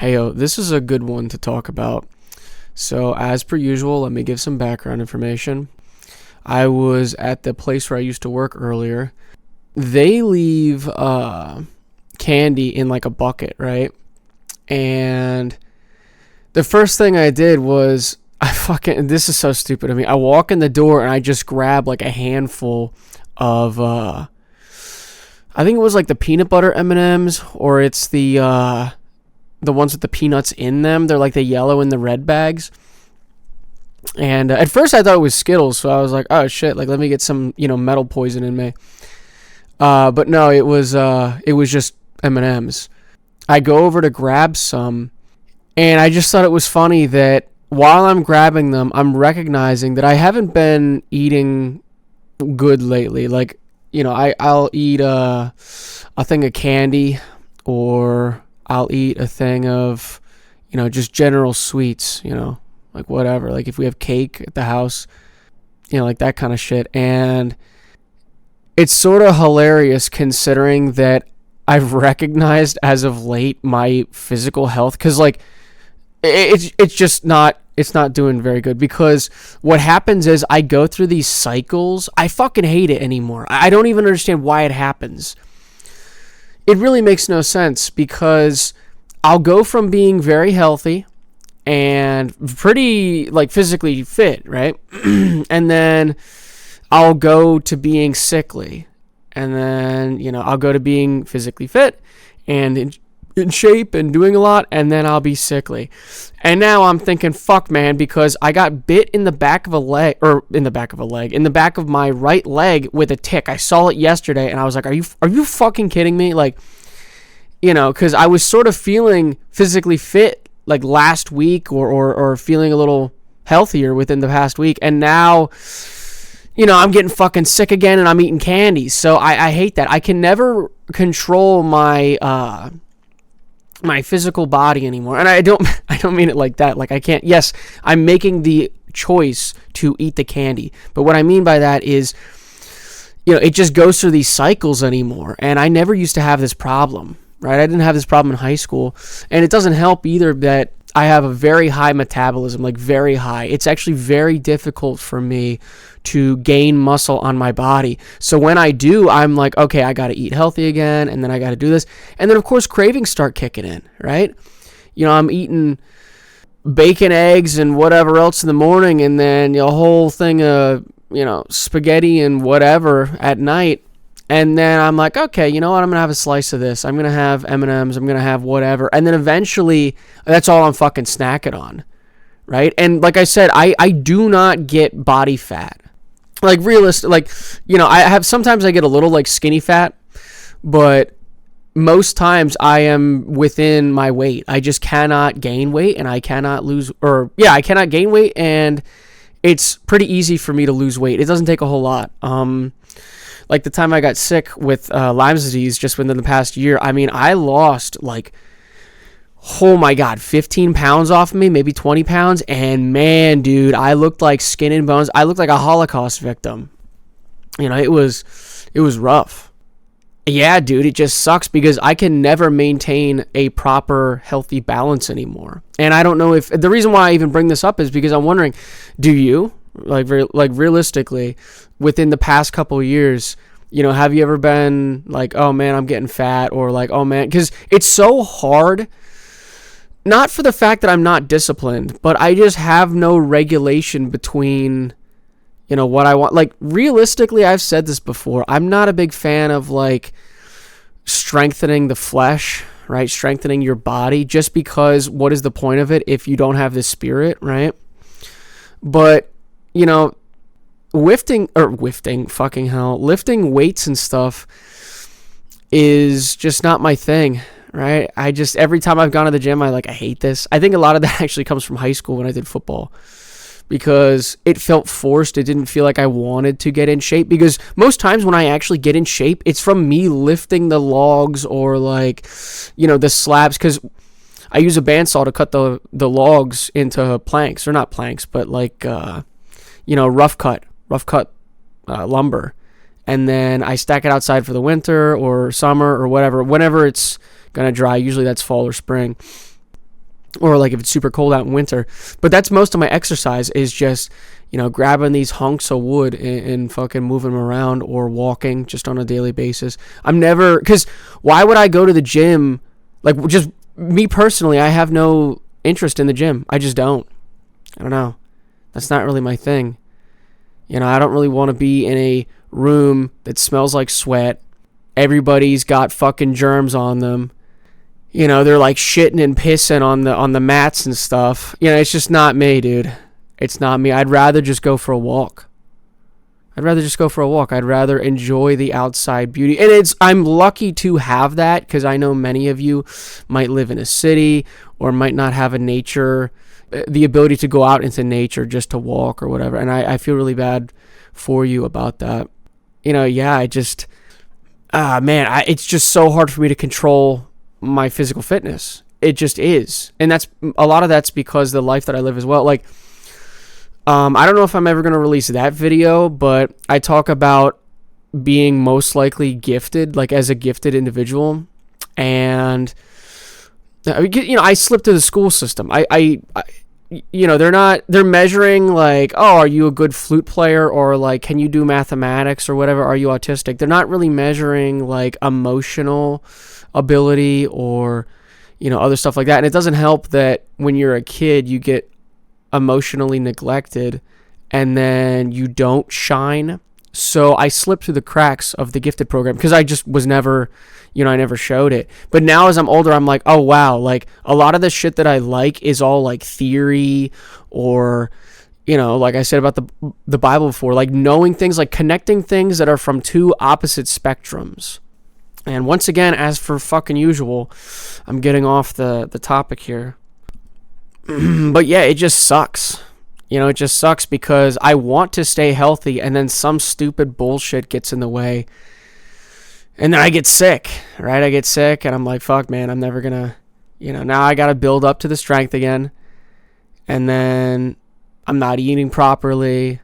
Heyo, this is a good one to talk about. So, as per usual, let me give some background information. I was at the place where I used to work earlier. They leave candy in like a bucket, right? And the first thing I did was this is so stupid of me. I walk in the door and I just grab like a handful of I think it was like the peanut butter M&Ms, or it's the ones with the peanuts in them. They're like the yellow and the red bags. And at first I thought it was Skittles, so I was like, oh shit, like let me get some, metal poison in me. But no, it was just M&Ms. I go over to grab some, and I just thought it was funny that while I'm grabbing them, I'm recognizing that I haven't been eating good lately. Like, I'll eat a thing of candy, or I'll eat a thing of, just general sweets, like whatever. Like if we have cake at the house, like that kind of shit. And it's sort of hilarious considering that I've recognized as of late my physical health, because like it's just not doing very good. Because what happens is I go through these cycles. I fucking hate it anymore. I don't even understand why it happens. It really makes no sense, because I'll go from being very healthy and pretty like physically fit, right? And then I'll go to being sickly. And then, I'll go to being physically fit and in shape and doing a lot, and then I'll be sickly. And now I'm thinking, fuck, man, because I got bit in the back of in the back of my right leg with a tick. I saw it yesterday, and I was like, are you fucking kidding me? Like, because I was sort of feeling physically fit like last week, or feeling a little healthier within the past week, and now I'm getting fucking sick again, and I'm eating candy. So I hate that. I can never control my my physical body anymore. And I don't mean it like that. Like I can't. Yes, I'm making the choice to eat the candy. But what I mean by that is, it just goes through these cycles anymore. And I never used to have this problem, right? I didn't have this problem in high school. And it doesn't help either that I have a very high metabolism, like very high. It's actually very difficult for me to gain muscle on my body. So when I do, I'm like, okay, I got to eat healthy again, and then I got to do this. And then, of course, cravings start kicking in, right? I'm eating bacon, eggs, and whatever else in the morning, and then a whole thing of, spaghetti and whatever at night. And then I'm like, okay, you know what? I'm going to have a slice of this. I'm going to have M&Ms. I'm going to have whatever. And then eventually, that's all I'm fucking snacking on, right? And like I said, I do not get body fat. Like realistic, like, sometimes I get a little like skinny fat, but most times I am within my weight. I just cannot gain weight, and I cannot I cannot gain weight, and it's pretty easy for me to lose weight. It doesn't take a whole lot. Like the time I got sick with Lyme's disease just within the past year, I mean, I lost like, oh my God, 15 pounds off of me, maybe 20 pounds. And man, dude, I looked like skin and bones. I looked like a Holocaust victim. It was rough. Yeah, dude, it just sucks because I can never maintain a proper healthy balance anymore. And I don't know if the reason why I even bring this up is because I'm wondering, do you? Like realistically, within the past couple of years, have you ever been like, oh man, I'm getting fat, or like, oh man, because it's so hard, not for the fact that I'm not disciplined, but I just have no regulation between, what I want. Like realistically, I've said this before, I'm not a big fan of like strengthening the flesh, right? Strengthening your body, just because what is the point of it if you don't have the spirit, right? But lifting weights and stuff is just not my thing, right? Every time I've gone to the gym, I hate this. I think a lot of that actually comes from high school when I did football, because it felt forced. It didn't feel like I wanted to get in shape, because most times when I actually get in shape, it's from me lifting the logs or the slabs, because I use a bandsaw to cut the logs into planks, or not planks, but rough cut lumber, and then I stack it outside for the winter or summer or whatever, whenever it's gonna dry. Usually that's fall or spring. or like if it's super cold out in winter. But that's most of my exercise, is just, grabbing these hunks of wood and fucking moving them around, or walking just on a daily basis. Because why would I go to the gym? Like, just me personally, I have no interest in the gym. I just don't. I don't know. That's not really my thing. I don't really want to be in a room that smells like sweat. Everybody's got fucking germs on them. They're like shitting and pissing on the mats and stuff. It's just not me, dude. It's not me. I'd rather just go for a walk. I'd rather enjoy the outside beauty. And I'm lucky to have that, because I know many of you might live in a city or might not have the ability to go out into nature just to walk or whatever. And I feel really bad for you about that. It's just so hard for me to control my physical fitness. It just is. And a lot of that's because the life that I live as well. Like, I don't know if I'm ever going to release that video, but I talk about being most likely gifted, like as a gifted individual. And, I slipped through the school system. They're measuring like, oh, are you a good flute player, or like, can you do mathematics or whatever? Are you autistic? They're not really measuring like emotional ability or, other stuff like that. And it doesn't help that when you're a kid, you get emotionally neglected and then you don't shine. So I slipped through the cracks of the gifted program because I just was never, I never showed it. But now as I'm older, I'm like, oh wow, like a lot of the shit that I like is all like theory, or, like I said about the Bible before, like knowing things, like connecting things that are from two opposite spectrums. And once again, as for fucking usual, I'm getting off the topic here. But yeah, it just sucks. It just sucks because I want to stay healthy, and then some stupid bullshit gets in the way. And then I get sick, right? I get sick, and I'm like, fuck, man, I'm never gonna, now I gotta build up to the strength again. And then I'm not eating properly.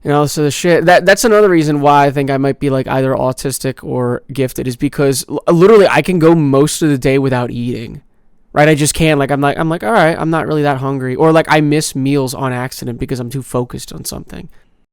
So the shit, that's another reason why I think I might be like either autistic or gifted, is because literally I can go most of the day without eating. Right, I just can't. Like, I'm like, all right, I'm not really that hungry. Or like I miss meals on accident because I'm too focused on something.